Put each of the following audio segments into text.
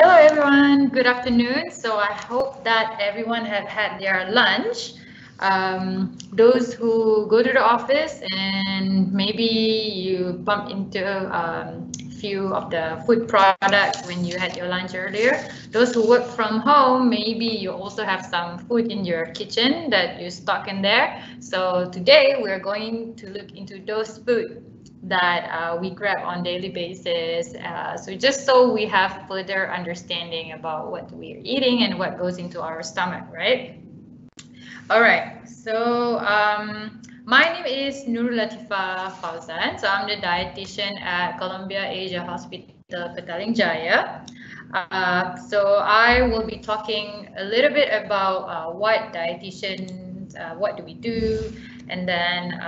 Hello everyone, good afternoon. So I hope that everyone have had their lunch. Those who go to the office and maybe you bump into few of the food products when you had your lunch earlier. Those who work from home, maybe you also have some food in your kitchen that you stock in there. So today we're going to look into those food that we grab on daily basis. So just so we have further understanding about what we're eating and what goes into our stomach, right? All right, so my name is Nurullatifah Fauzan. So I'm the dietitian at Columbia Asia Hospital, Petaling Jaya. So I will be talking a little bit about what dietitians, what do we do, and then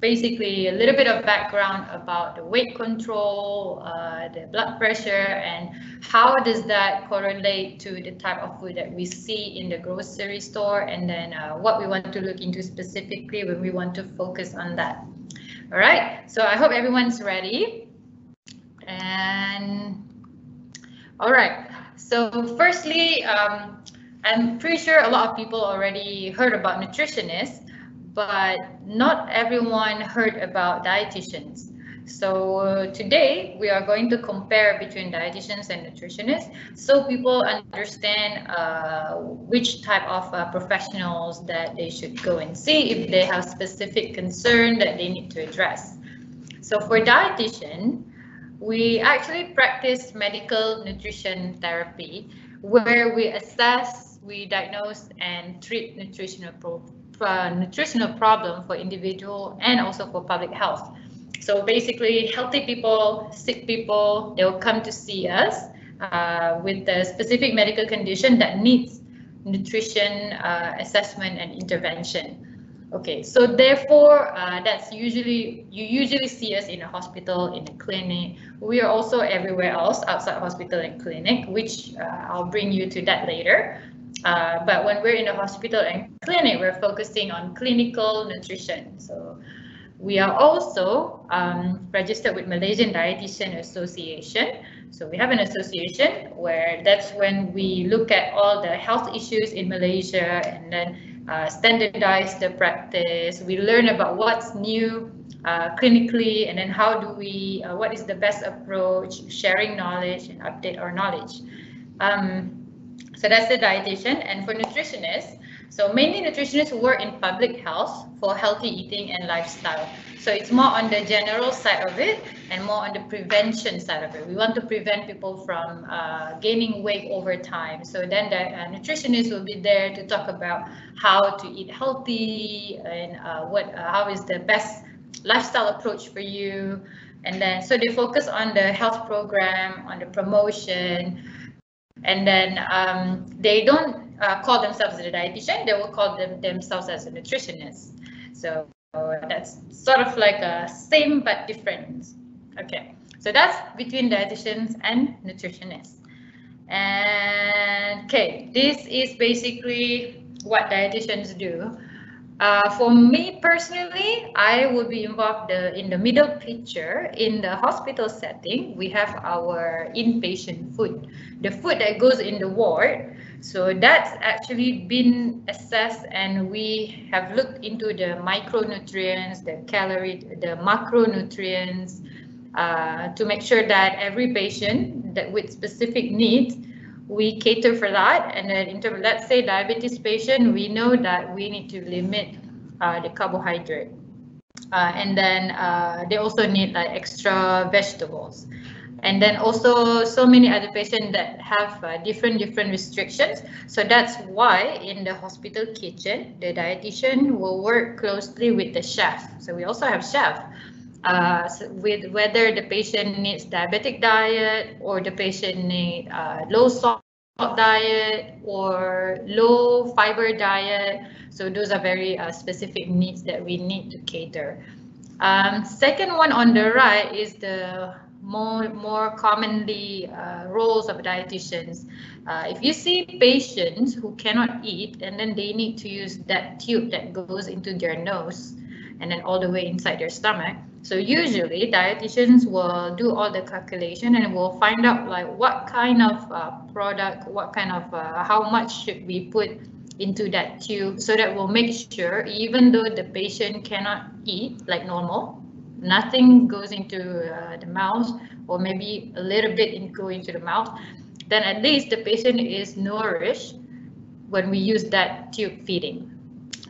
basically a little bit of background about the weight control, the blood pressure, and how does that correlate to the type of food that we see in the grocery store, and then what we want to look into specifically when we want to focus on that. All right, so I hope everyone's ready. And all right, so firstly, I'm pretty sure a lot of people already heard about nutritionists, but not everyone heard about dietitians. So today we are going to compare between dietitians and nutritionists so people understand which type of professionals that they should go and see if they have specific concern that they need to address. So for dietitian, we actually practice medical nutrition therapy where we assess, we diagnose and treat nutritional problem for individual and also for public health. So basically healthy people, sick people, they will come to see us with the specific medical condition that needs nutrition assessment and intervention. Okay, so therefore that's you usually see us in a hospital, in a clinic. We are also everywhere else outside hospital and clinic, which I'll bring you to that later. But when we're in a hospital and clinic, we're focusing on clinical nutrition. So we are also registered with Malaysian Dietitian Association. So we have an association where that's when we look at all the health issues in Malaysia and then standardize the practice. We learn about what's new clinically, and then how do we, what is the best approach, sharing knowledge and update our knowledge. So that's the dietitian. And for nutritionists, so mainly nutritionists work in public health for healthy eating and lifestyle. So it's more on the general side of it and more on the prevention side of it. We want to prevent people from gaining weight over time. So then the nutritionist will be there to talk about how to eat healthy and how is the best lifestyle approach for you. And then so they focus on the health program, on the promotion. And then they don't call themselves a dietitian, they will call themselves as a nutritionist. So that's sort of like a same but different. Okay, so that's between dietitians and nutritionists. And okay, this is basically what dietitians do. For me personally, I will be involved in the middle picture. In the hospital setting, we have our inpatient food, the food that goes in the ward. So that's actually been assessed, and we have looked into the micronutrients, the macronutrients, to make sure that every patient that with specific needs, we cater for that. And then in terms, let's say diabetes patient, we know that we need to limit the carbohydrate. And then they also need like extra vegetables. And then also so many other patients that have different restrictions. So that's why in the hospital kitchen, the dietitian will work closely with the chef. So we also have chef. So with whether the patient needs diabetic diet or the patient needs low salt diet or low fiber diet. So those are very specific needs that we need to cater. Second one on the right is the more commonly roles of dietitians. If you see patients who cannot eat and then they need to use that tube that goes into their nose and then all the way inside their stomach, So usually dietitians will do all the calculation and will find out like what kind of product, what kind of how much should we put into that tube, so that we'll make sure even though the patient cannot eat like normal, nothing goes into the mouth, or maybe a little bit go into the mouth, then at least the patient is nourished when we use that tube feeding.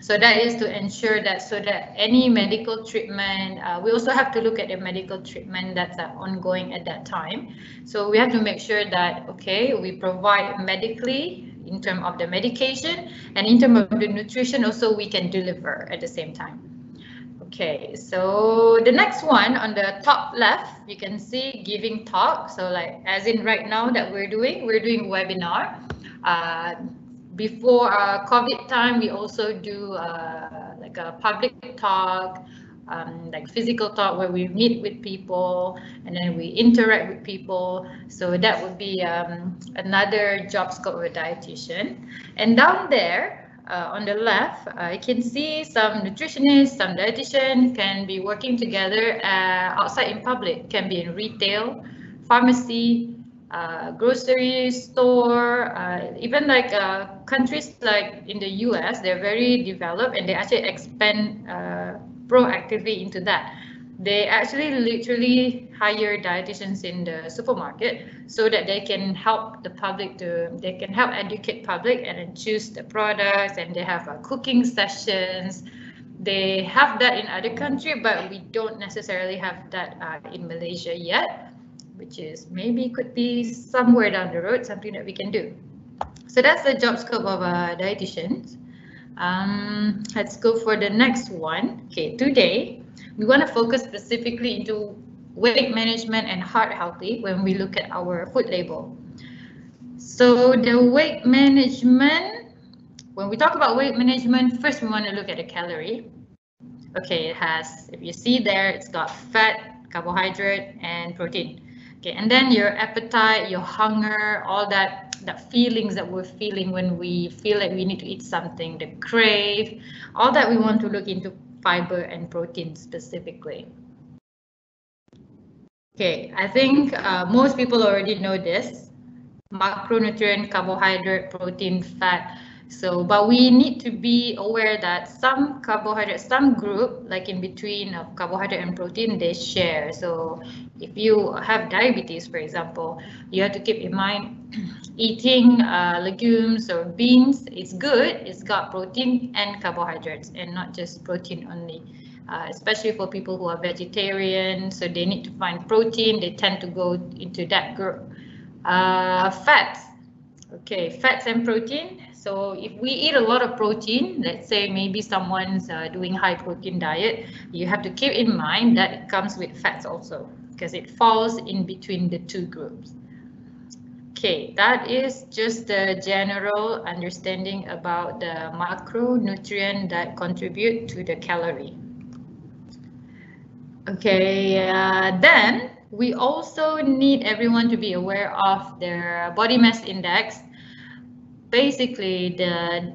So that is to ensure that, so that any medical treatment, we also have to look at the medical treatment that's ongoing at that time. So we have to make sure that, okay, we provide medically in terms of the medication, and in terms of the nutrition also we can deliver at the same time. Okay, so the next one on the top left, you can see giving talk. So like as in right now that we're doing webinar. Before COVID time, we also do like a public talk, like physical talk where we meet with people and then we interact with people. So that would be another job scope of a dietitian. And down there on the left, you can see some nutritionists, some dietitians can be working together outside in public, can be in retail, pharmacy, grocery store, even like countries like in the US, they're very developed and they actually expand proactively into that. They actually literally hire dietitians in the supermarket so that they can help the public they can help educate public and then choose the products, and they have cooking sessions. They have that in other countries, but we don't necessarily have that in Malaysia yet, which is maybe could be somewhere down the road, something that we can do. So that's the job scope of dietitians. Let's go for the next one. Okay, today we want to focus specifically into weight management and heart healthy when we look at our food label. So the weight management, when we talk about weight management, first we want to look at the calorie. Okay, it has, if you see there, it's got fat, carbohydrate, and protein. Okay, and then your appetite, your hunger, all that feelings that we're feeling when we feel like we need to eat something, the crave, all that we want to look into fiber and protein specifically. Okay, I think most people already know this: macronutrient, carbohydrate, protein, fat. So, but we need to be aware that some carbohydrate, some group, like in between of carbohydrate and protein, they share. So if you have diabetes, for example, you have to keep in mind eating legumes or beans. It's good, it's got protein and carbohydrates and not just protein only. Especially for people who are vegetarian, so they need to find protein, they tend to go into that group. Fats, okay, fats and protein. So if we eat a lot of protein, let's say maybe someone's doing high protein diet, you have to keep in mind that it comes with fats also, because it falls in between the two groups. Okay, that is just the general understanding about the macronutrient that contribute to the calorie. Okay, then we also need everyone to be aware of their body mass index. Basically,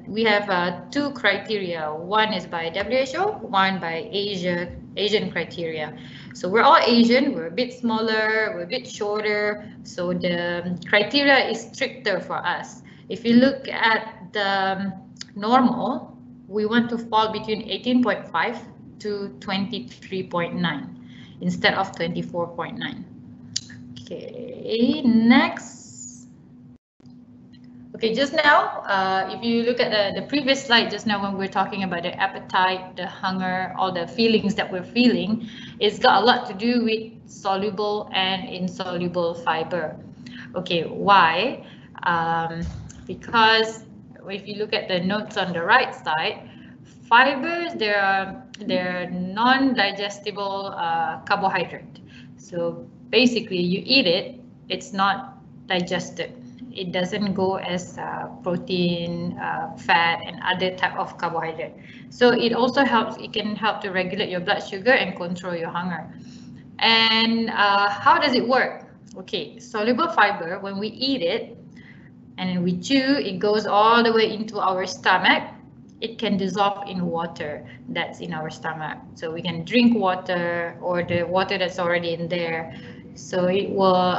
we have two criteria. One is by WHO, one by Asian criteria. So we're all Asian, we're a bit smaller, we're a bit shorter, so the criteria is stricter for us. If you look at the normal, we want to fall between 18.5 to 23.9 instead of 24.9. Okay, next. Okay, just now, if you look at the previous slide just now when we were talking about the appetite, the hunger, all the feelings that we're feeling, it's got a lot to do with soluble and insoluble fiber. Okay, why? Because if you look at the notes on the right side, fibers, they're non-digestible carbohydrate. So basically you eat it, it's not digested. It doesn't go as protein, fat, and other type of carbohydrate. So it also helps, it can help to regulate your blood sugar and control your hunger. And how does it work? Okay, soluble fiber, when we eat it and we chew, it goes all the way into our stomach. it can dissolve in water that's in our stomach. So we can drink water or the water that's already in there. So it will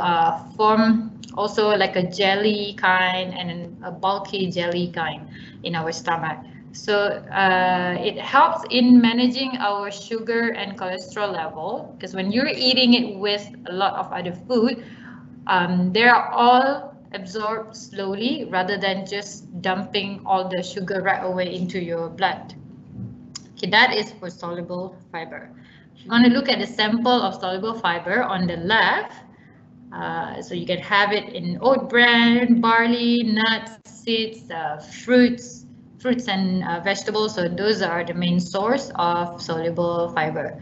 form also like a jelly kind and a bulky jelly kind in our stomach. So it helps in managing our sugar and cholesterol level, because when you're eating it with a lot of other food, they are all absorbed slowly rather than just dumping all the sugar right away into your blood. Okay, that is for soluble fiber. If you want to look at the sample of soluble fiber on the left, so you can have it in oat bran, barley, nuts, seeds, fruits and vegetables. So those are the main source of soluble fiber.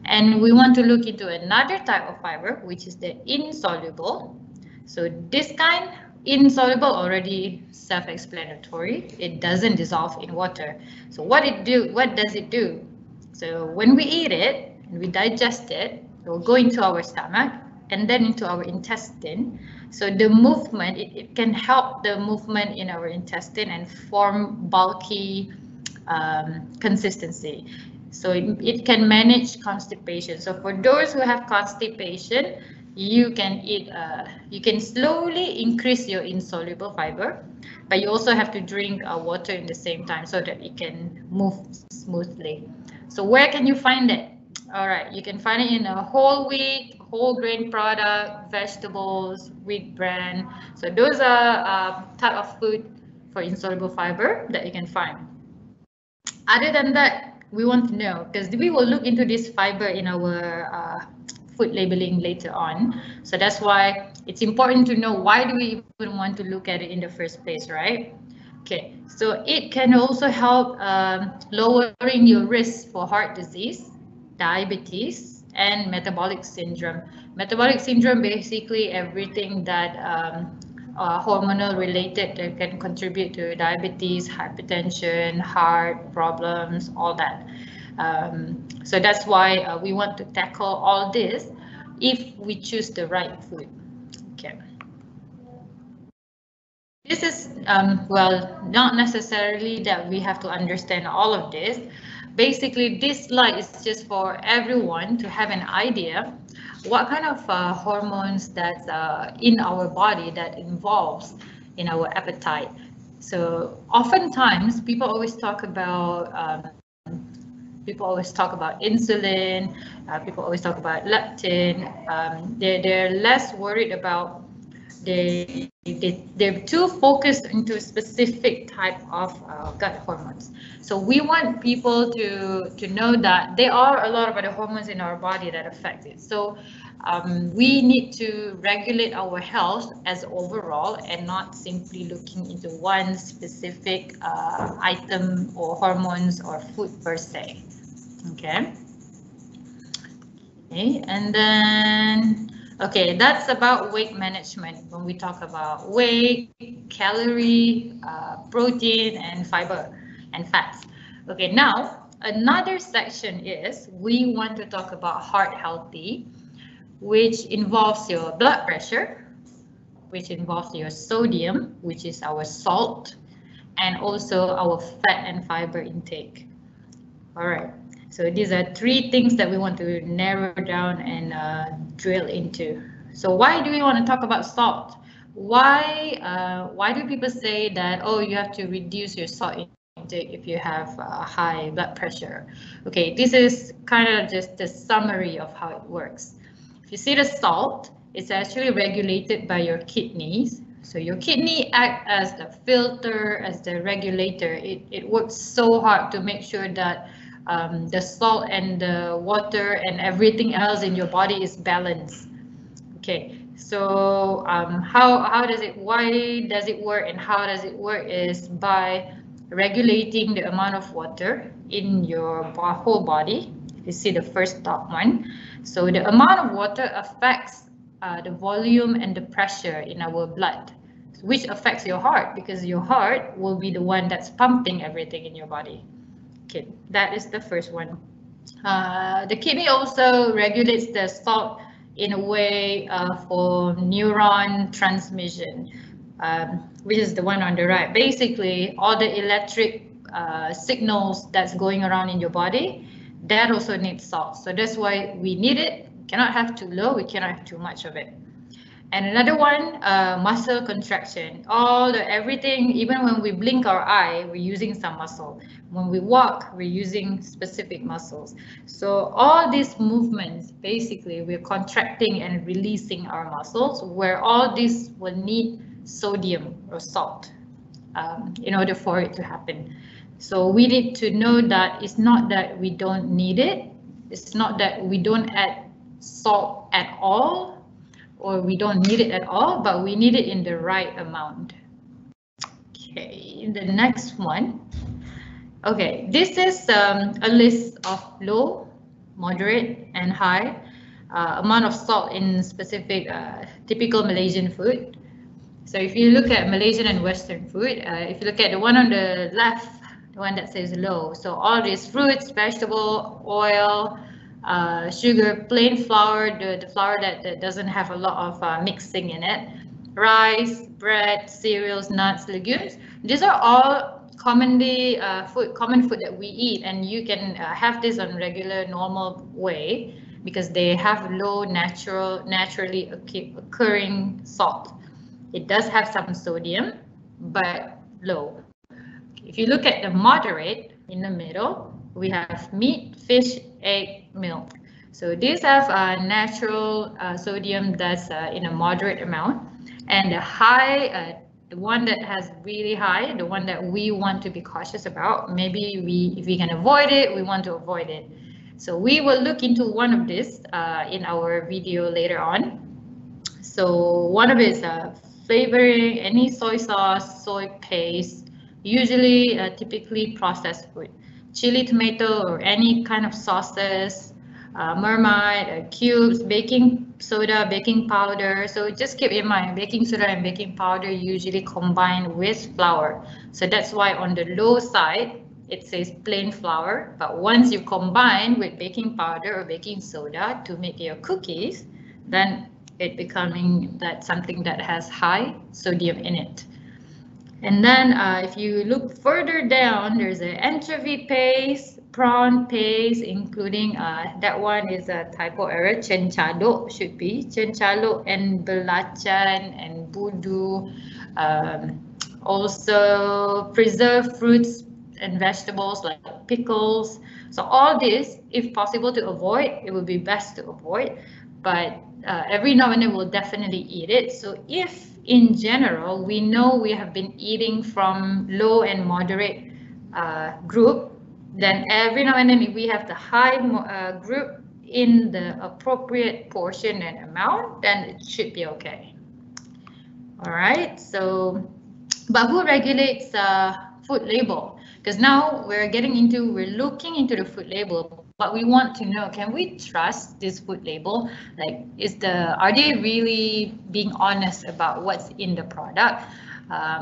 And we want to look into another type of fiber, which is the insoluble. So this kind, insoluble, already self-explanatory. It doesn't dissolve in water. So what does it do? So when we eat it and we digest it, it will go into our stomach and then into our intestine. So the movement, it can help the movement in our intestine and form bulky consistency. So it can manage constipation. So for those who have constipation, you can eat, you can slowly increase your insoluble fiber, but you also have to drink water in the same time so that it can move smoothly. So where can you find it? All right, you can find it in a whole wheat, whole grain product, vegetables, wheat bran. So those are type of food for insoluble fiber that you can find. Other than that, we want to know, because we will look into this fiber in our food labeling later on. So that's why it's important to know, why do we even want to look at it in the first place, right? Okay, so it can also help lowering your risk for heart disease, diabetes, and metabolic syndrome. Metabolic syndrome, basically everything that hormonal related that can contribute to diabetes, hypertension, heart problems, all that. So that's why we want to tackle all this if we choose the right food. Okay. This is, well, not necessarily that we have to understand all of this. Basically, this slide is just for everyone to have an idea what kind of hormones that's in our body that involves in our appetite. So oftentimes people always talk about insulin, people always talk about leptin. They're less worried about, they're too focused into a specific type of gut hormones. So we want people to know that there are a lot of other hormones in our body that affect it. So we need to regulate our health as overall and not simply looking into one specific item or hormones or food per se. Okay. Okay, and then okay, that's about weight management when we talk about weight, calorie, protein, and fiber and fats. Okay, now another section is we want to talk about heart healthy, which involves your blood pressure, which involves your sodium, which is our salt, and also our fat and fiber intake. All right. So these are three things that we want to narrow down and drill into. So why do we want to talk about salt? Why do people say that, oh, you have to reduce your salt intake if you have high blood pressure? Okay, this is kind of just the summary of how it works. If you see the salt, it's actually regulated by your kidneys. So your kidney act as the filter, as the regulator. It works so hard to make sure that the salt and the water and everything else in your body is balanced. Okay, so why does it work and how does it work is by regulating the amount of water in your whole body. You see the first top one. So the amount of water affects the volume and the pressure in our blood, which affects your heart, because your heart will be the one that's pumping everything in your body. Okay, that is the first one. The kidney also regulates the salt in a way for neuron transmission, which is the one on the right. Basically, all the electric signals that's going around in your body, that also needs salt. So that's why we need it. Cannot have too low, we cannot have too much of it. And another one, muscle contraction. Everything, even when we blink our eye, we're using some muscle. When we walk, we're using specific muscles. So all these movements, basically, we're contracting and releasing our muscles, where all this will need sodium or salt in order for it to happen. So we need to know that it's not that we don't need it. It's not that we don't add salt at all, or we don't need it at all, but we need it in the right amount. Okay, the next one. Okay, this is a list of low, moderate, and high amount of salt in specific typical Malaysian food. So if you look at Malaysian and Western food, if you look at the one on the left, the one that says low, so all these fruits, vegetable, oil, sugar, plain flour, the flour that doesn't have a lot of mixing in it, rice, bread, cereals, nuts, legumes. These are all common food that we eat, and you can have this on regular, normal way because they have low naturally occurring salt. It does have some sodium, but low. If you look at the moderate in the middle, we have meat, fish, egg, milk. So these have natural sodium that's in a moderate amount, and the high, the one that has really high, the one that we want to be cautious about. Maybe if we can avoid it, we want to avoid it. So we will look into one of this in our video later on. So one of it is flavoring, any soy sauce, soy paste, usually typically processed food. Chili, tomato, or any kind of sauces, marmite, cubes, baking soda, baking powder. So just keep in mind, baking soda and baking powder usually combine with flour. So that's why on the low side, it says plain flour. But once you combine with baking powder or baking soda to make your cookies, then it becoming that something that has high sodium in it. And then if you look further down, there's an anchovy paste, prawn paste, including that one is a typo error, cencadok should be, cencadok and belacan and budu. Also preserved fruits and vegetables like pickles. So all this, if possible to avoid, it would be best to avoid, but every now and then we'll definitely eat it. So if in general we know we have been eating from low and moderate group, then every now and then if we have the high group in the appropriate portion and amount, then it should be okay. All right, so but who regulates food label? Because now we're looking into the food label, but we want to know, can we trust this food label? Like, are they really being honest about what's in the product?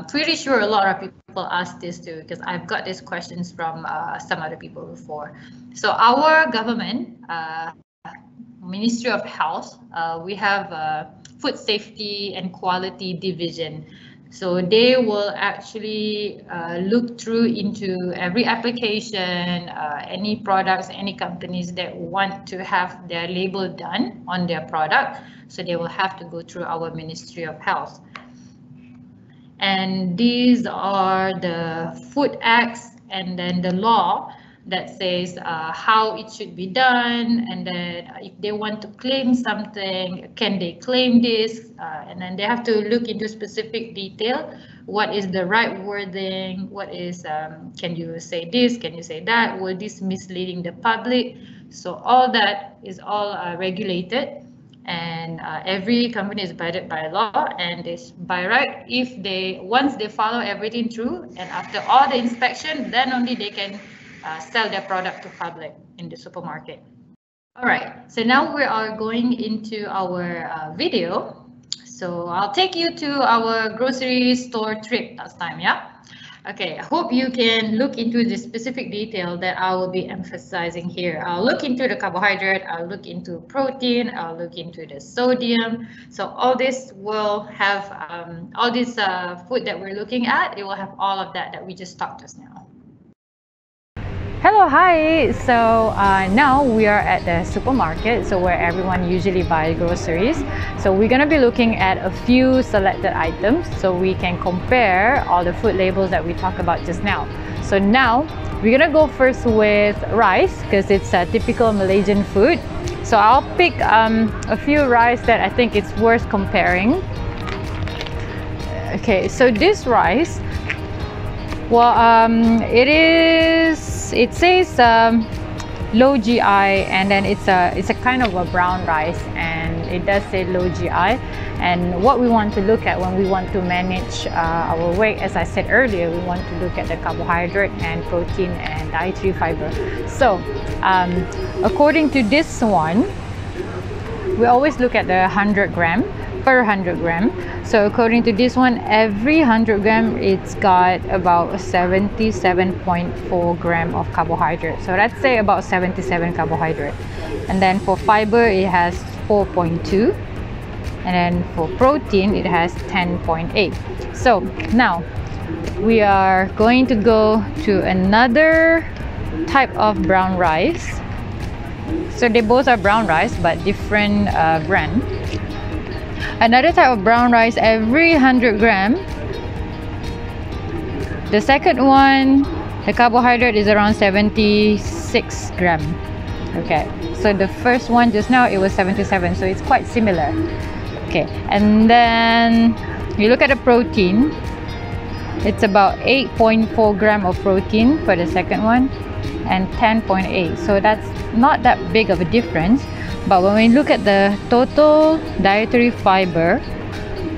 Pretty sure a lot of people ask this too, because I've got these questions from some other people before. So our government, Ministry of Health, we have Food Safety and Quality Division. So they will actually look through into every application, any products, any companies that want to have their label done on their product. So they will have to go through our Ministry of Health. And these are the Food Acts and then the law that says how it should be done, and then if they want to claim something, can they claim this, and then they have to look into specific detail. What is the right wording? What is, can you say this, can you say that, will this misleading the public? So all that is all regulated, and every company is guided by law, and is by right, if once they follow everything through, and after all the inspection, then only they can sell their product to public in the supermarket. All right, so now we are going into our video. So I'll take you to our grocery store trip last time, yeah? Okay, I hope you can look into the specific detail that I will be emphasizing here. I'll look into the carbohydrate, I'll look into protein, I'll look into the sodium. So all this will have, all this food that we're looking at, it will have all of that we just talked just now. Hello, hi. So now we are at the supermarket, so where everyone usually buys groceries. So we're gonna be looking at a few selected items so we can compare all the food labels that we talked about just now. So now we're gonna go first with rice because it's a typical Malaysian food. So I'll pick a few rice that I think it's worth comparing. Okay, so this rice, well, it says low GI, and then it's a kind of a brown rice, and it does say low GI. And what we want to look at when we want to manage our weight, as I said earlier, we want to look at the carbohydrate and protein and dietary fiber. So according to this one, we always look at the 100 gram per 100 gram. So according to this one, every 100 gram it's got about 77.4 gram of carbohydrate. So let's say about 77 carbohydrate. And then for fiber it has 4.2, and then for protein it has 10.8. So now we are going to go to another type of brown rice. So they both are brown rice but different brand. Another type of brown rice, every 100 gram, the second one, the carbohydrate is around 76 gram. Okay, so the first one just now it was 77, so it's quite similar. Okay, and then you look at the protein, it's about 8.4 gram of protein for the second one and 10.8, so that's not that big of a difference. But when we look at the total dietary fiber,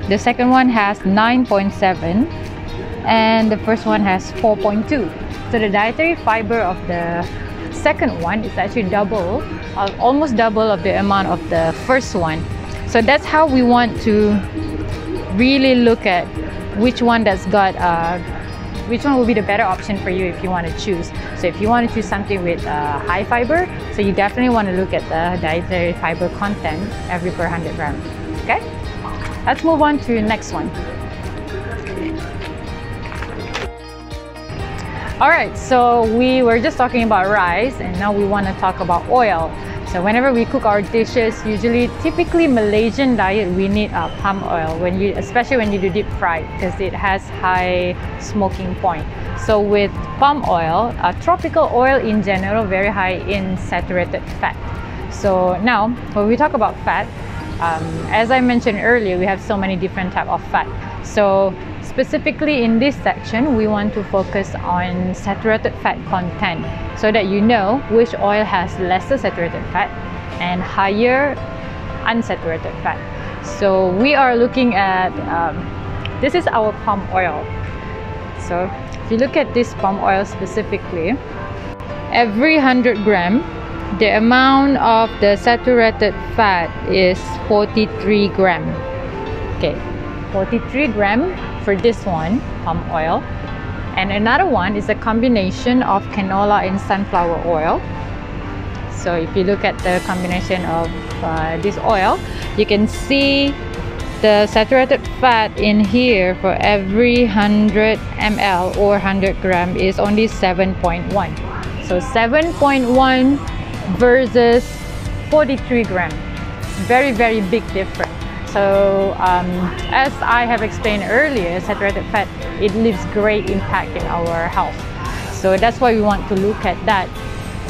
the second one has 9.7 and the first one has 4.2. So the dietary fiber of the second one is actually double, almost double of the amount of the first one. So that's how we want to really look at which one that's got which one will be the better option for you if you want to choose. So if you want to choose something with high fiber, so you definitely want to look at the dietary fiber content every per 100 gram. Okay, let's move on to the next one. Alright, so we were just talking about rice, and now we want to talk about oil. So whenever we cook our dishes, typically Malaysian diet, we need palm oil, especially when you do deep fried, because it has high smoking point. So with palm oil, tropical oil in general, very high in saturated fat. So now when we talk about fat, as I mentioned earlier, we have so many different types of fat. So specifically in this section, we want to focus on saturated fat content so that you know which oil has lesser saturated fat and higher unsaturated fat. So we are looking at, this is our palm oil. So if you look at this palm oil specifically, every 100 gram, the amount of the saturated fat is 43 gram. Okay, 43 gram for this one, palm oil. And another one is a combination of canola and sunflower oil. So if you look at the combination of this oil, you can see the saturated fat in here for every 100 ml or 100 gram is only 7.1. So 7.1 versus 43 gram. Very, very big difference. So as I have explained earlier, saturated fat, it leaves great impact in our health. So that's why we want to look at that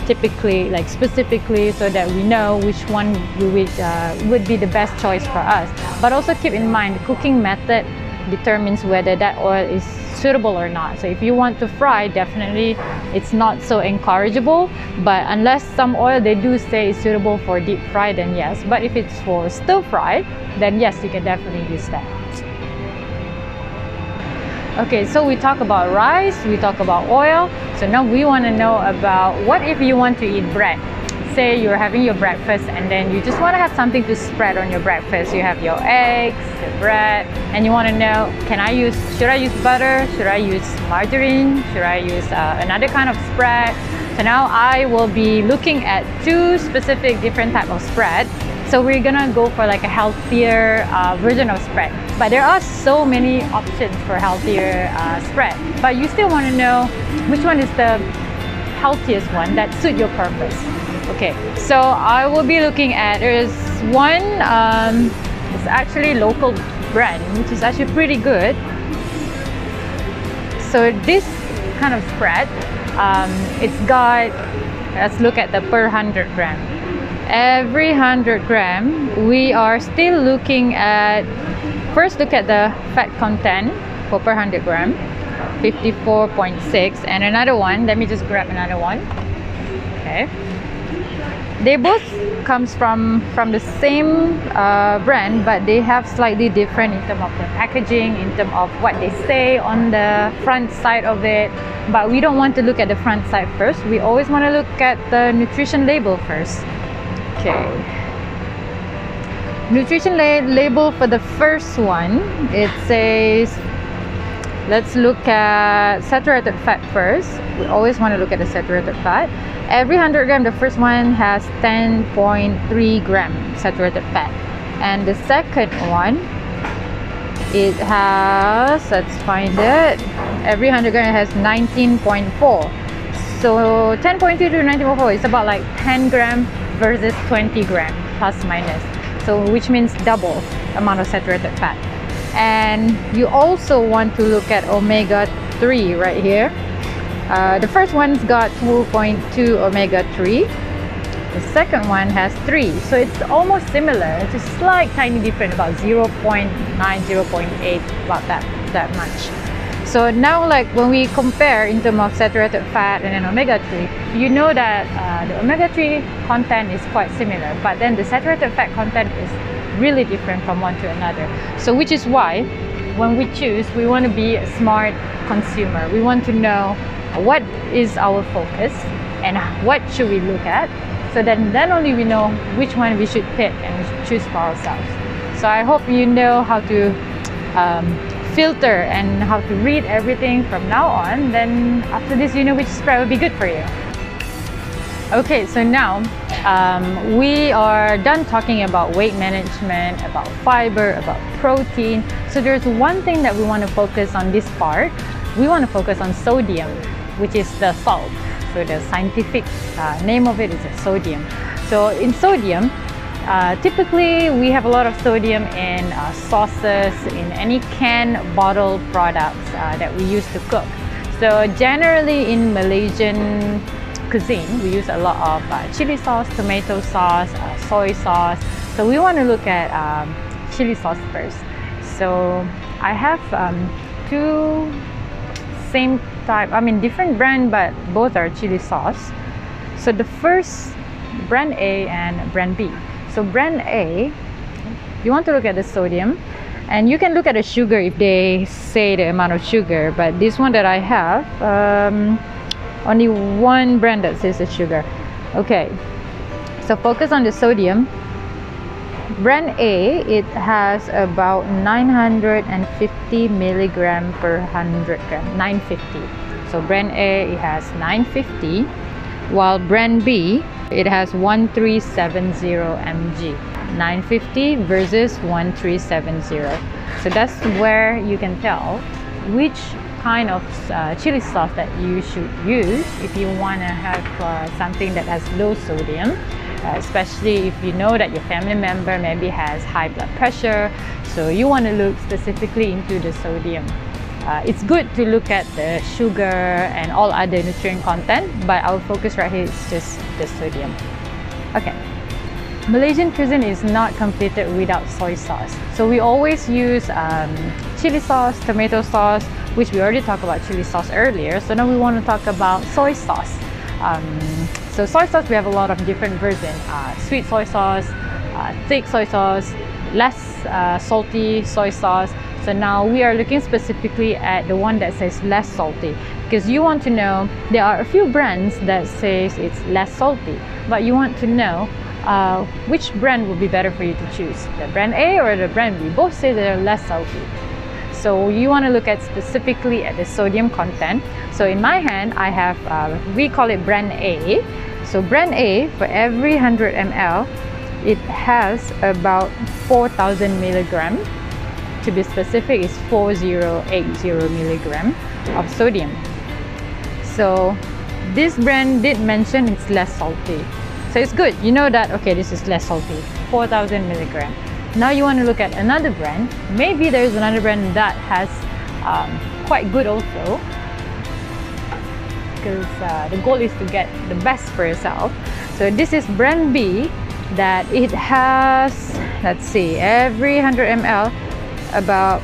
typically, like specifically, so that we know which one would be the best choice for us. But also keep in mind, the cooking method determines whether that oil is suitable or not. So if you want to fry, definitely it's not so encourageable, but unless some oil they do say is suitable for deep fry, then yes. But if it's for stir fry, then yes, you can definitely use that. Okay, so we talk about rice, we talk about oil. So now we want to know about what if you want to eat bread. Say you're having your breakfast and then you just want to have something to spread on your breakfast. You have your eggs, your bread, and you want to know, should I use butter? Should I use margarine? Should I use another kind of spread? So now I will be looking at two specific different types of spread. So we're gonna go for like a healthier version of spread. But there are so many options for healthier spread. But you still want to know which one is the healthiest one that suit your purpose. Okay, so I will be looking at, there's one, it's actually local brand, which is actually pretty good. So this kind of spread, it's got, let's look at the per 100 gram. Every 100 gram, we are still looking at, first look at the fat content for per 100 gram, 54.6, and another one, let me just grab another one. Okay. They both comes from the same brand, but they have slightly different in terms of the packaging, in terms of what they say on the front side of it. But we don't want to look at the front side first. We always want to look at the nutrition label first. Okay. Nutrition label for the first one, it says, let's look at saturated fat first. We always want to look at the saturated fat. Every 100 gram, the first one has 10.3 gram saturated fat. And the second one, it has, let's find it, every 100 gram it has 19.4. So 10.3 to 19.4 is about like 10 gram versus 20 gram, plus minus. So which means double amount of saturated fat. And you also want to look at omega-3 right here. The first one's got 2.2 omega-3. The second one has 3. So it's almost similar. It's a slight tiny different, about 0.9, 0.8, about that much. So now, like when we compare in terms of saturated fat and then omega-3, you know that the omega-3 content is quite similar, but then the saturated fat content is really different from one to another. So which is why when we choose, we want to be a smart consumer. We want to know what is our focus and what should we look at, so then only we know which one we should pick and we should choose for ourselves. So I hope you know how to filter and how to read everything from now on. Then after this, you know which spread will be good for you. Okay, so now we are done talking about weight management, about fiber, about protein. So there's one thing that we want to focus on this part. We want to focus on sodium, which is the salt. So the scientific name of it is sodium. So in sodium, typically we have a lot of sodium in sauces, in any canned bottle products that we use to cook. So generally in Malaysian cuisine, we use a lot of chili sauce, tomato sauce, soy sauce. So we want to look at chili sauce first. So I have two same type, different brand, but both are chili sauce. So the first, brand A and brand B. So brand A, you want to look at the sodium, and you can look at the sugar if they say the amount of sugar, but this one that I have, only one brand that says the sugar. Okay, so focus on the sodium. Brand A, it has about 950 milligram per 100 gram, 950. So brand A, it has 950, while brand B, it has 1370 mg, 950 versus 1370. So that's where you can tell which kind of chili sauce that you should use if you want to have something that has low sodium. Especially if you know that your family member maybe has high blood pressure, so you want to look specifically into the sodium. It's good to look at the sugar and all other nutrient content, but our focus right here is just the sodium. Okay, Malaysian cuisine is not completed without soy sauce. So we always use chili sauce, tomato sauce, which we already talked about chili sauce earlier. So now we want to talk about soy sauce. So soy sauce, we have a lot of different versions. Sweet soy sauce, thick soy sauce, less salty soy sauce. So now we are looking specifically at the one that says less salty, because you want to know, there are a few brands that says it's less salty, but you want to know which brand would be better for you to choose, the brand A or the brand B. Both say they're less salty. So you want to look at specifically at the sodium content. So in my hand, I have, we call it brand A. So brand A, for every 100 ml, it has about 4,000 milligram. To be specific, is 4080 milligram of sodium. So this brand did mention it's less salty. So it's good. You know that, okay, this is less salty, 4,000 milligram. Now you want to look at another brand. Maybe there's another brand that has quite good also, because the goal is to get the best for yourself. So this is brand B, that it has, let's see, every 100 ml about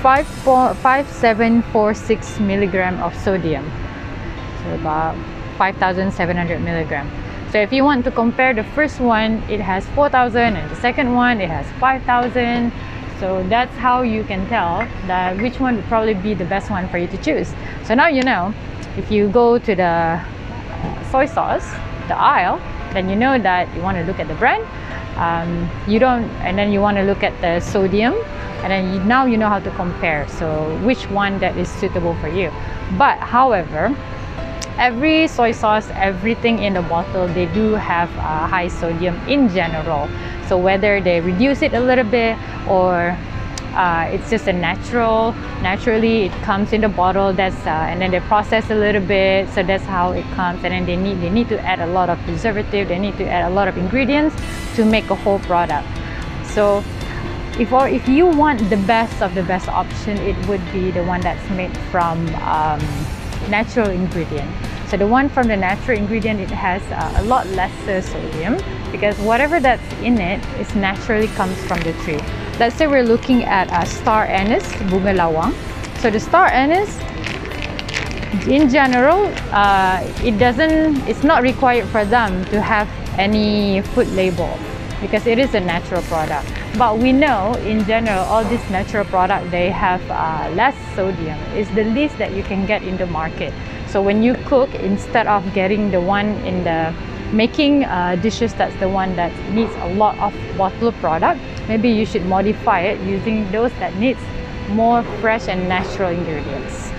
5746 milligram of sodium, so about 5,700 milligram. So if you want to compare, the first one it has 4,000 and the second one it has 5,000. So that's how you can tell that which one would probably be the best one for you to choose. So now you know, if you go to the soy sauce, the aisle, then you know that you want to look at the brand. And then you want to look at the sodium, and then now you know how to compare. So which one that is suitable for you. But however, every soy sauce, everything in the bottle, they do have high sodium in general. So whether they reduce it a little bit or it's just a naturally it comes in the bottle, that's and then they process a little bit, so that's how it comes. And then they need to add a lot of preservative, they need to add a lot of ingredients to make a whole product. So if you want the best of the best option, it would be the one that's made from natural ingredient. So the one from the natural ingredient, it has a lot lesser sodium, because whatever that's in it is naturally comes from the tree. Let's say we're looking at star anise, bunga lawang. So the star anise, in general, it's not required for them to have any food label, because it is a natural product. But we know in general all these natural products, they have less sodium. It's the least that you can get in the market. So when you cook, instead of getting the one in the making dishes, that's the one that needs a lot of bottled product, maybe you should modify it using those that needs more fresh and natural ingredients.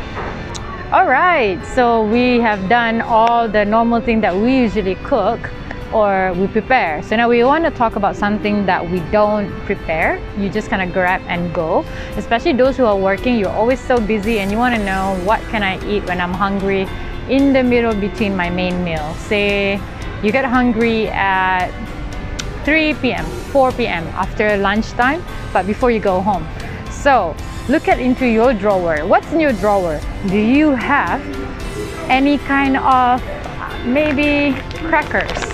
Alright, so we have done all the normal thing that we usually cook or we prepare. So now we want to talk about something that we don't prepare. You just kind of grab and go. Especially those who are working, you're always so busy and you want to know, what can I eat when I'm hungry in the middle between my main meal? Say you get hungry at 3 p.m, 4 p.m, after lunchtime, but before you go home. So look into your drawer. What's in your drawer? Do you have any kind of maybe crackers?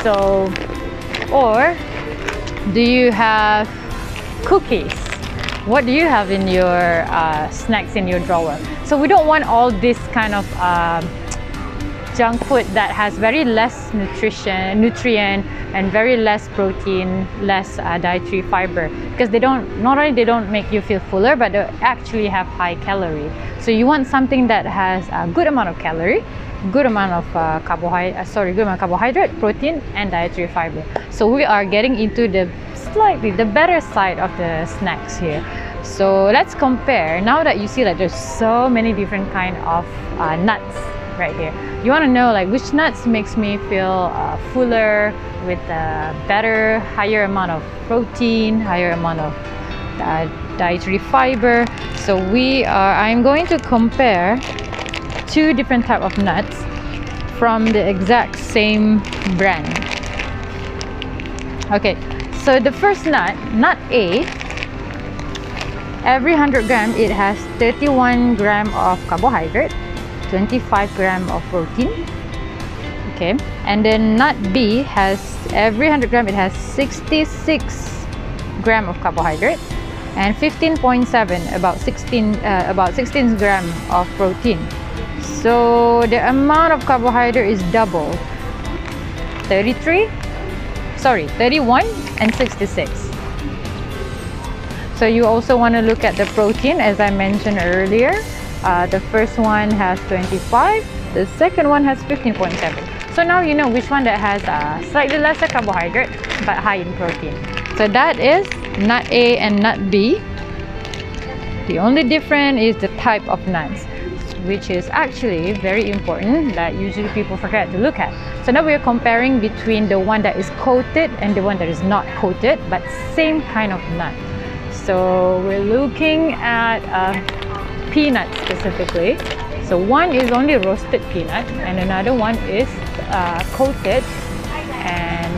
So, or do you have cookies? What do you have in your snacks in your drawer? So we don't want all this kind of junk food that has very less nutrient and very less protein, less dietary fiber, because not only they don't make you feel fuller, but they actually have high calorie. So you want something that has a good amount of calorie, good amount of carbohydrate, protein, and dietary fiber. So we are getting into the slightly the better side of the snacks here. So let's compare. Now that you see that there's so many different kind of nuts right here, you want to know like which nuts makes me feel fuller with a better, higher amount of protein, higher amount of dietary fiber. So I'm going to compare two different type of nuts from the exact same brand. Okay, so the first nut A, every 100 gram it has 31 gram of carbohydrate, 25 gram of protein. Okay, and then nut B has every 100 gram it has 66 gram of carbohydrate and 15.7, about 16 gram of protein. So the amount of carbohydrate is double, 31 and 66. So you also want to look at the protein, as I mentioned earlier. The first one has 25, the second one has 15.7. So now you know which one that has slightly lesser carbohydrate but high in protein. So that is nut A and nut B. The only difference is the type of nuts, which is actually very important that usually people forget to look at. So now we are comparing between the one that is coated and the one that is not coated, but same kind of nut. So we're looking at peanuts specifically. So one is only roasted peanut and another one is coated, and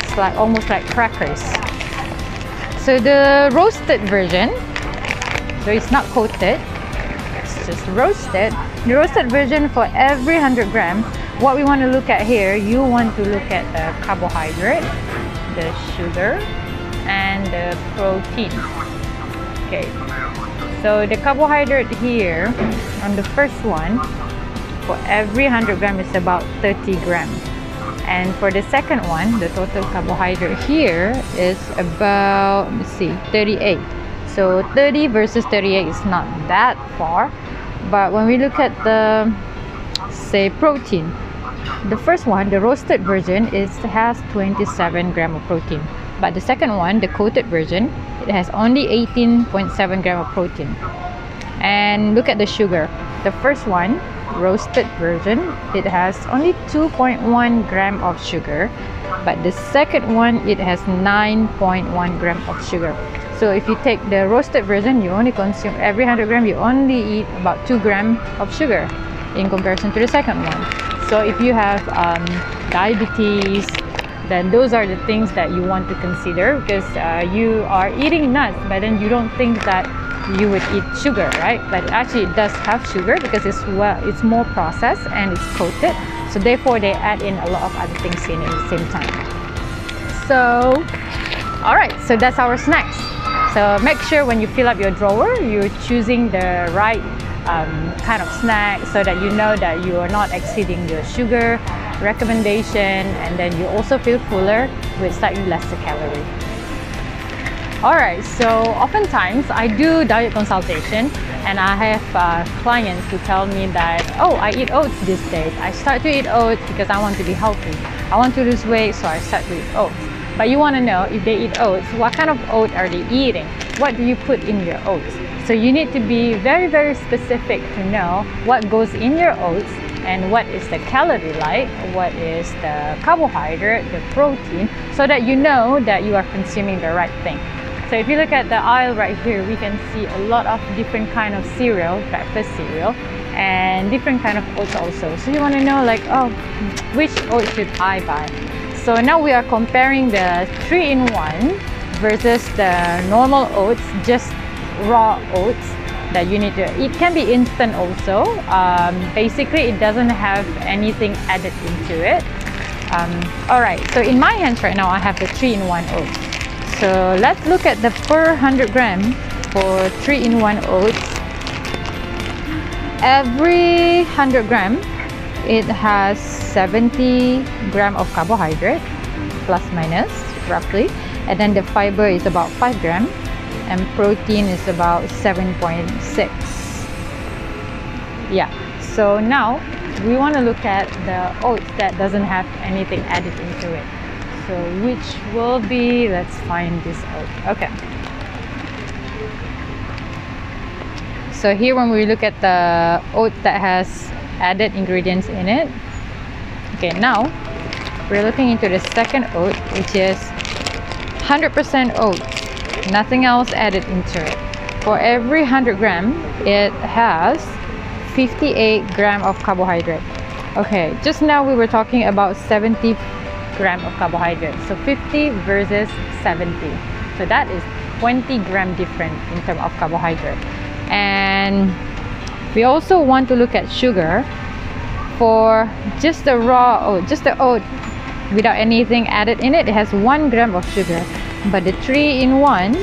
it's like almost like crackers. So the roasted version, so it's not coated, it's just roasted. The roasted version, for every 100 gram, what we want to look at here, you want to look at the carbohydrate, the sugar, and the protein. Okay, so the carbohydrate here on the first one, for every 100 gram is about 30 grams. And for the second one, the total carbohydrate here is about, let me see, 38. So 30 versus 38 is not that far. But when we look at the, say, protein, the first one, the roasted version, has 27 grams of protein. But the second one, the coated version, it has only 18.7 grams of protein. And look at the sugar. The first one, roasted version, it has only 2.1 gram of sugar, but the second one, it has 9.1 gram of sugar. So if you take the roasted version, you only consume, every 100 gram, you only eat about 2 grams of sugar in comparison to the second one. So if you have diabetes, then those are the things that you want to consider, because you are eating nuts, but then you don't think that you would eat sugar, right? But actually it does have sugar because it's more processed and it's coated, so therefore they add in a lot of other things in at the same time. So alright, so that's our snacks. So make sure when you fill up your drawer, you're choosing the right kind of snack, so that you know that you are not exceeding your sugar recommendation, and then you also feel fuller with slightly lesser calorie. Alright, so oftentimes I do diet consultation, and I have clients who tell me that, oh, I eat oats these days. I start to eat oats because I want to be healthy. I want to lose weight, so I start to eat oats. But you want to know, if they eat oats, what kind of oat are they eating? What do you put in your oats? So you need to be very, very specific to know what goes in your oats, and what is the calorie like, what is the carbohydrate, the protein, so that you know that you are consuming the right thing. So if you look at the aisle right here, we can see a lot of different kind of cereal, breakfast cereal, and different kind of oats also. So you want to know, like, oh, which oat should I buy? So now we are comparing the 3-in-1 versus the normal oats, just raw oats that you need to. It can be instant also. Basically, it doesn't have anything added into it. Alright, so in my hands right now, I have the 3-in-1 oats. So let's look at the per 100 gram for 3-in-1 oats. Every 100 gram, it has 70 gram of carbohydrate, plus minus roughly, and then the fiber is about 5 gram, and protein is about 7.6. Yeah, so now we want to look at the oats that doesn't have anything added into it. So which will be, let's find this oat. Okay, so here when we look at the oat that has added ingredients in it, okay, now we're looking into the second oat, which is 100% oats, nothing else added into it. For every 100 gram, it has 58 gram of carbohydrate. Okay, just now we were talking about 70 gram of carbohydrate, so 50 versus 70, so that is 20 gram different in terms of carbohydrate. And we also want to look at sugar. For just the raw oat, just the oat without anything added in it, it has 1 gram of sugar, but the 3-in-1,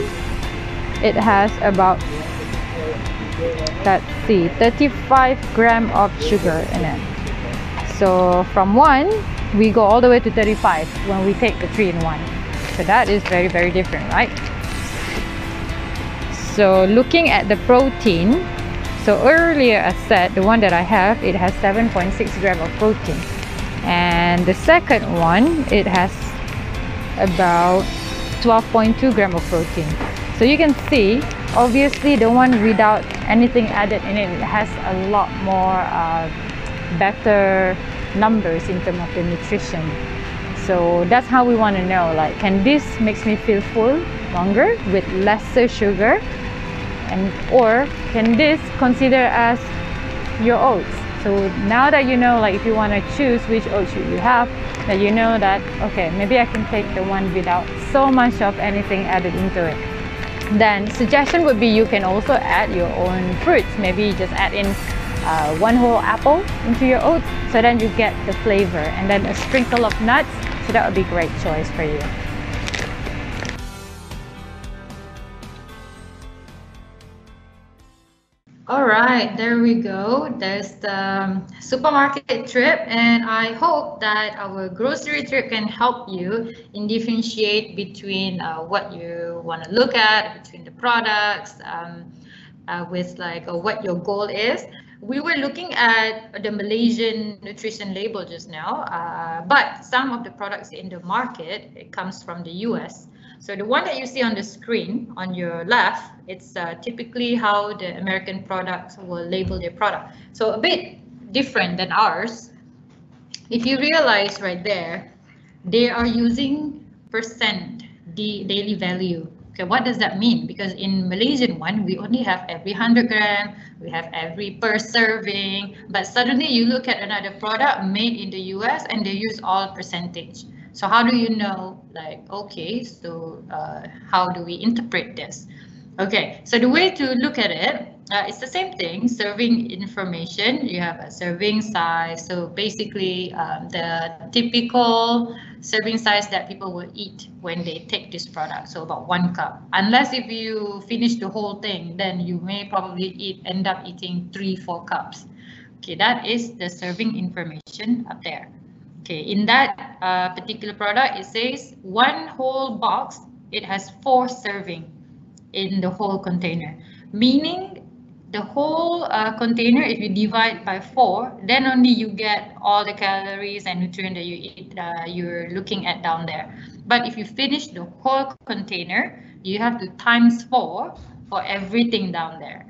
it has about, let's see, 35 gram of sugar in it. So from 1 we go all the way to 35 when we take the 3-in-1. So that is very, very different, right? So looking at the protein, so earlier I said the one that I have, it has 7.6 gram of protein, and the second one, it has about 12.2 gram of protein. So you can see, obviously the one without anything added in it, it has a lot more better numbers in terms of the nutrition. So that's how we want to know, like, can this makes me feel full longer with lesser sugar, and or can this consider as your oats. So now that you know, like if you want to choose which oats you have, that you know that, okay, maybe I can take the one without so much of anything added into it. Then suggestion would be you can also add your own fruits. Maybe just add in one whole apple into your oats, so then you get the flavor, and then a sprinkle of nuts. So that would be a great choice for you. All right, there we go. There's the supermarket trip, and I hope that our grocery trip can help you in differentiate between what you want to look at, between the products, with like what your goal is. We were looking at the Malaysian nutrition label just now, but some of the products in the market, it comes from the US. So the one that you see on the screen on your left, it's typically how the American products will label their product. So a bit different than ours. If you realize right there, they are using percent, the daily value. Okay, what does that mean? Because in Malaysian one, we only have every 100 gram, we have every per serving, but suddenly you look at another product made in the US and they use all percentage. So how do you know, like, okay, so how do we interpret this? Okay, so the way to look at it, it's the same thing, serving information. You have a serving size. So basically the typical serving size that people will eat when they take this product. So about 1 cup. Unless if you finish the whole thing, then you may probably end up eating 3-4 cups. Okay, that is the serving information up there. Okay, in that particular product, it says 1 whole box, it has 4 serving in the whole container, meaning the whole container, if you divide by 4, then only you get all the calories and nutrients that you eat, you're looking at down there. But if you finish the whole container, you have to times 4 for everything down there.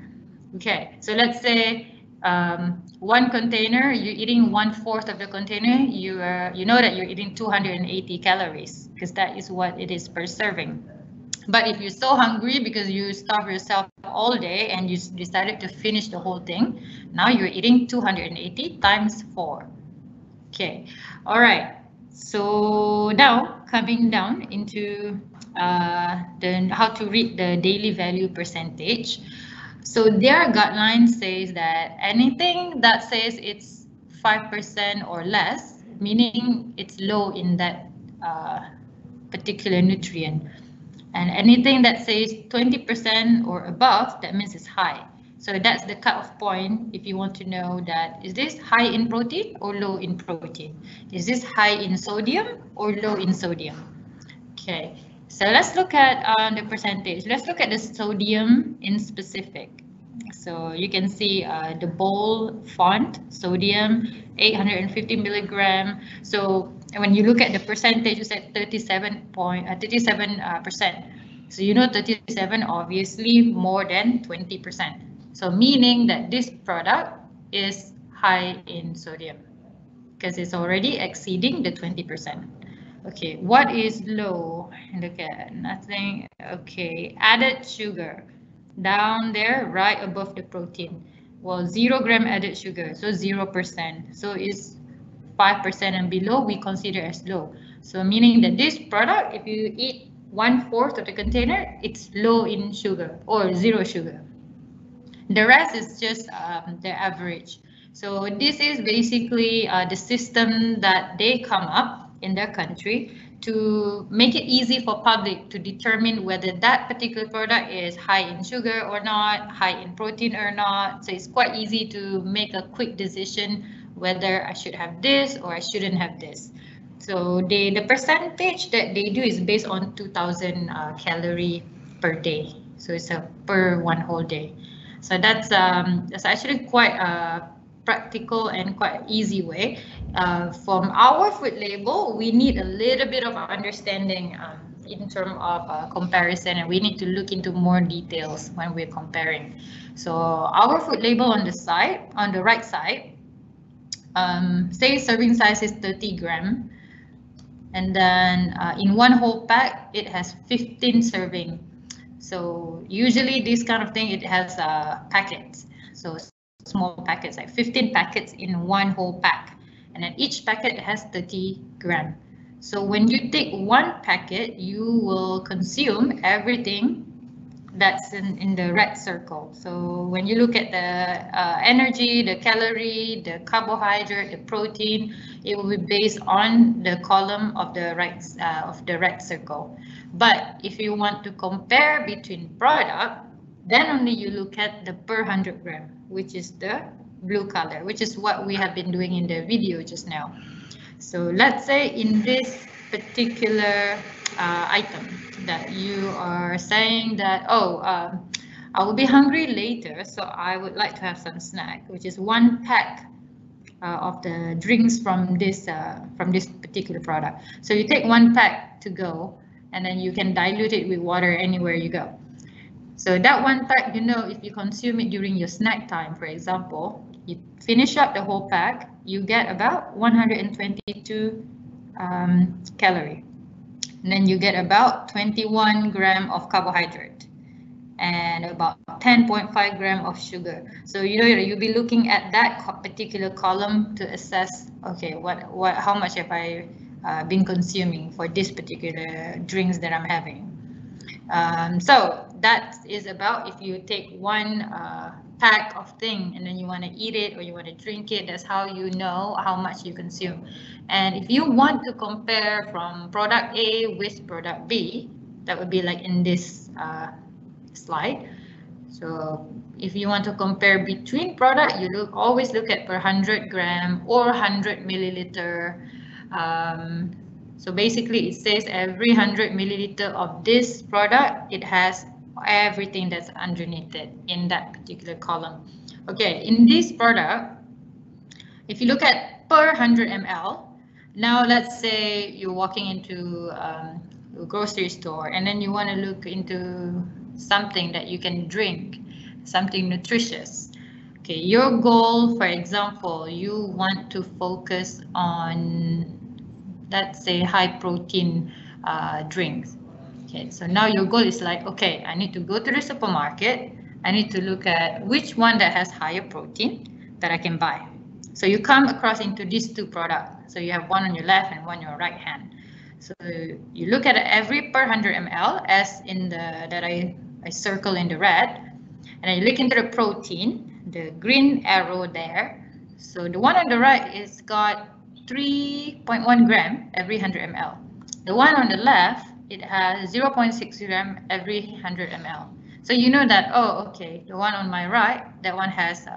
Okay, so let's say 1 container, you're eating 1/4 of the container, you know that you're eating 280 calories, because that is what it is per serving. But if you're so hungry because you starve yourself all day and you decided to finish the whole thing, now you're eating 280 times 4. Okay, all right. So now coming down into how to read the daily value percentage. So their guideline says that anything that says it's 5% or less, meaning it's low in that particular nutrient. And anything that says 20% or above, that means it's high. So that's the cutoff point if you want to know that, is this high in protein or low in protein? Is this high in sodium or low in sodium? Okay, so let's look at the percentage. Let's look at the sodium in specific. So you can see the bold font, sodium, 850 milligram. So when you look at the percentage, you said 37%. So you know 37 obviously more than 20%. So meaning that this product is high in sodium because it's already exceeding the 20%. Okay, what is low? Look at nothing. Okay, added sugar. Down there, right above the protein. Well, 0 gram added sugar, so 0%. So it's 5% and below, we consider as low. So meaning that this product, if you eat 1/4 of the container, it's low in sugar or 0 sugar. The rest is just the average. So this is basically the system that they come up in their country to make it easy for public to determine whether that particular product is high in sugar or not, high in protein or not. So it's quite easy to make a quick decision whether I should have this or I shouldn't have this. So the percentage that they do is based on 2,000 calorie per day. So it's per 1 whole day. So that's actually quite a practical and quite easy way. From our food label, we need a little bit of understanding in terms of comparison, and we need to look into more details when we're comparing. So our food label on the side, on the right side, say serving size is 30 gram, and then in 1 whole pack, it has 15 serving. So usually this kind of thing, it has packets. So small packets, like 15 packets in one whole pack. And then each packet has 30 grams. So when you take one packet, you will consume everything that's in the red circle. So when you look at the energy, the calorie, the carbohydrate, the protein, it will be based on the column of the red circle. But if you want to compare between product, then only you look at the per 100 gram, which is the blue color, which is what we have been doing in the video just now. So let's say in this particular item that you are saying that, oh, I will be hungry later, so I would like to have some snack, which is one pack of the drinks from this particular product. So you take one pack to go, and then you can dilute it with water anywhere you go. So that one pack, you know, if you consume it during your snack time, for example, you finish up the whole pack, you get about 122 calorie. And then you get about 21 gram of carbohydrate and about 10.5 gram of sugar. So you know, you'll be looking at that particular column to assess, okay, how much have I been consuming for this particular drinks that I'm having. So that is about, if you take one pack of thing and then you want to eat it or you want to drink it, that's how you know how much you consume. And if you want to compare from product A with product B, that would be like in this slide. So if you want to compare between product, you always look at per 100 gram or 100 milliliter. So basically it says every 100 milliliter of this product, it has everything that's underneath it in that particular column. Okay, in this product, if you look at per 100 ml, now let's say you're walking into a grocery store and then you want to look into something that you can drink, something nutritious. Okay, your goal, for example, you want to focus on, let's say, high protein drinks. Okay, so now your goal is like, okay, I need to go to the supermarket. I need to look at which one that has higher protein that I can buy. So you come across into these two products. So you have one on your left and one on your right hand. So you look at every per 100 ml as in that I circle in the red. And then you look into the protein, the green arrow there. So the one on the right is got 3.1 gram every 100 ml. The one on the left, it has 0.6 gram every 100 ml. So you know that, oh, okay, the one on my right, that one has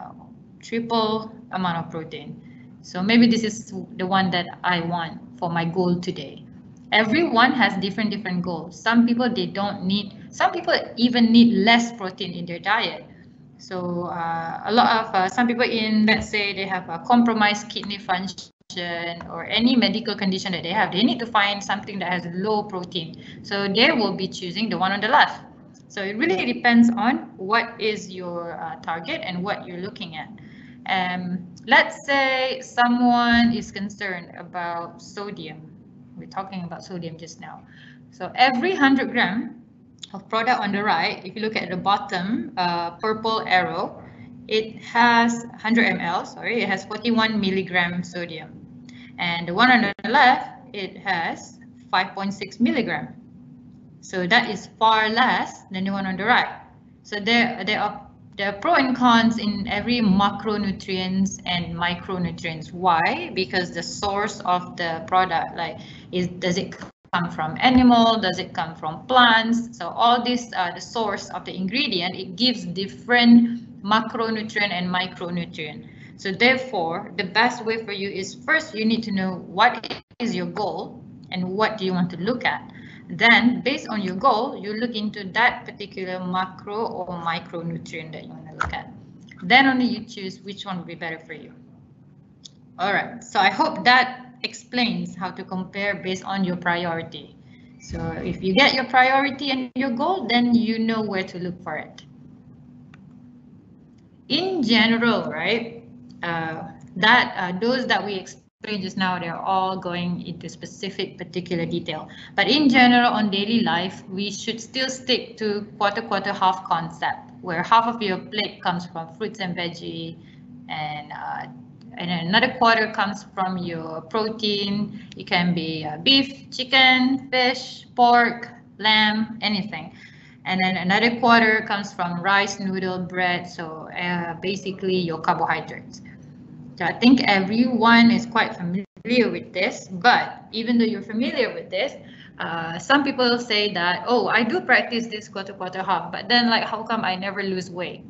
triple amount of protein. So maybe this is the one that I want for my goal today. Everyone has different goals. Some people, they don't need, some people even need less protein in their diet. So a lot of, some people in, let's say they have a compromised kidney function or any medical condition that they have, they need to find something that has low protein. So they will be choosing the one on the left. So it really depends on what is your target and what you're looking at. Let's say someone is concerned about sodium. We're talking about sodium just now. So every 100 gram of product on the right, if you look at the bottom purple arrow, it has 100 ml, sorry, it has 41 milligram sodium. And the one on the left, it has 5.6 milligram. So that is far less than the one on the right. So there are pros and cons in every macronutrients and micronutrients. Why? Because the source of the product, like, does it come from animal? Does it come from plants? So all this, the source of the ingredient, it gives different macronutrient and micronutrient. So therefore, the best way for you is, first you need to know what is your goal and what do you want to look at. Then, based on your goal, you look into that particular macro or micronutrient that you want to look at. Then only you choose which one will be better for you. All right, so I hope that explains how to compare based on your priority. So if you get your priority and your goal, then you know where to look for it. In general, right, those that we explained just now, they're all going into specific particular detail. But in general, on daily life, we should still stick to quarter, half concept, where half of your plate comes from fruits and veggie, and another quarter comes from your protein. It can be beef, chicken, fish, pork, lamb, anything. And then another quarter comes from rice, noodle, bread. So basically your carbohydrates. So I think everyone is quite familiar with this, but even though you're familiar with this, some people say that, oh, I do practice this quarter half, but then like, how come I never lose weight?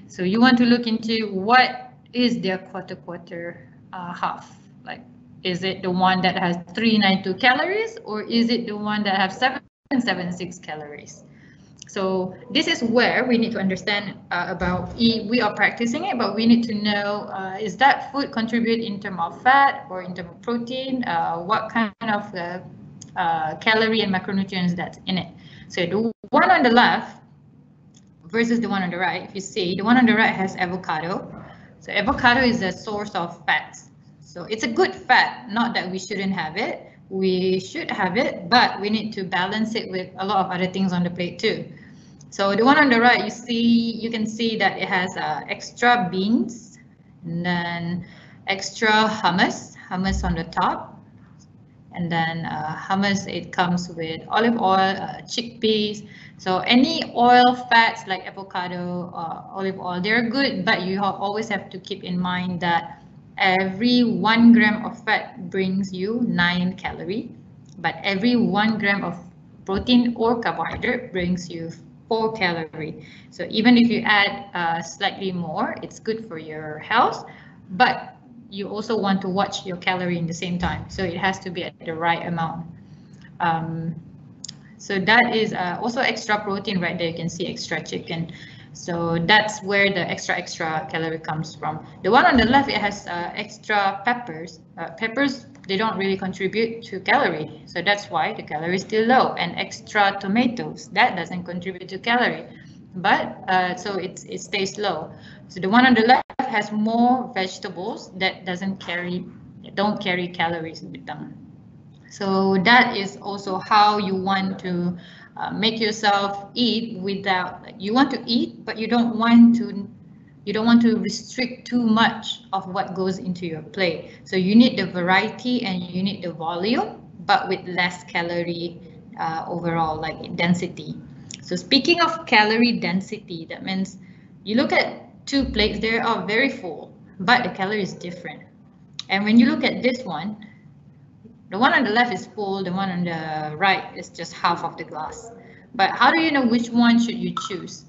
So you want to look into what is their quarter half. Like, is it the one that has 392 calories, or is it the one that has 776 calories? So this is where we need to understand about we are practicing it, but we need to know, is that food contribute in terms of fat or in terms of protein? What kind of calorie and macronutrients that's in it? So the one on the left versus the one on the right, if you see, the one on the right has avocado. So avocado is a source of fats. So it's a good fat, not that we shouldn't have it. We should have it, but we need to balance it with a lot of other things on the plate too. So the one on the right, you can see that it has extra beans, and then extra hummus on the top, and then hummus, it comes with olive oil, chickpeas. So any oil fats like avocado, olive oil, they're good, but you always have to keep in mind that every 1 gram of fat brings you 9 calories, but every 1 gram of protein or carbohydrate brings you 4 calories. So even if you add slightly more, it's good for your health, but you also want to watch your calorie in the same time. So it has to be at the right amount. So that is also extra protein right there. You can see extra chicken. So that's where the extra calorie comes from. The one on the left, it has extra peppers. Peppers, they don't really contribute to calorie. So that's why the calorie is still low. And extra tomatoes, that doesn't contribute to calorie. But so it stays low. So the one on the left has more vegetables that don't carry calories with them. So that is also how you want to make yourself eat without, you want to eat, but you don't want to restrict too much of what goes into your plate. So you need the variety and you need the volume, but with less calorie overall, like density. So speaking of calorie density, that means you look at 2 plates, they are very full, but the calorie is different. And when you look at this one, the one on the left is full, the one on the right is just half of the glass. But how do you know which one should you choose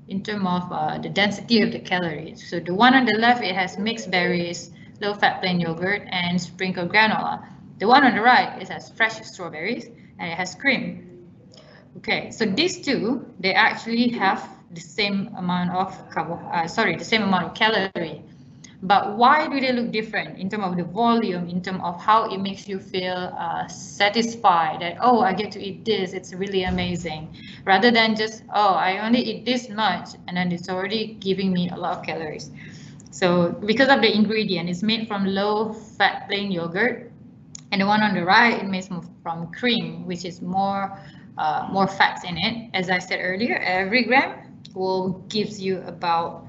in terms of the density of the calories? So the one on the left, it has mixed berries, low-fat plain yogurt, and sprinkled granola. The one on the right, it has fresh strawberries, and it has cream. Okay, so these two, they actually have the same amount of the same amount of calorie. But why do they look different in terms of the volume, in terms of how it makes you feel satisfied that, oh, I get to eat this, it's really amazing, rather than just, oh, I only eat this much and then it's already giving me a lot of calories. So because of the ingredient, it's made from low-fat plain yogurt, and the one on the right, it made from cream, which is more fats in it. As I said earlier, every gram gives you about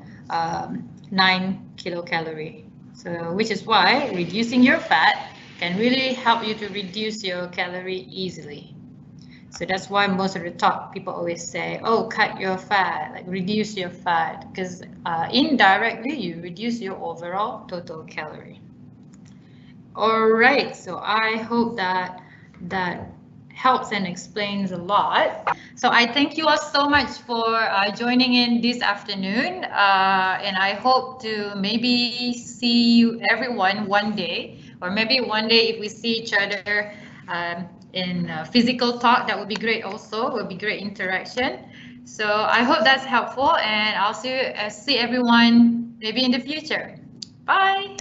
9 kilocalorie. So which is why reducing your fat can really help you to reduce your calorie easily. So that's why most of the top people always say, oh, cut your fat, like reduce your fat, because indirectly you reduce your overall total calorie. All right, so I hope that helps and explains a lot. So I thank you all so much for joining in this afternoon, and I hope to maybe see you everyone one day, or maybe one day if we see each other in physical talk, that would be great also, would be great interaction. So I hope that's helpful, and I'll see everyone maybe in the future. Bye.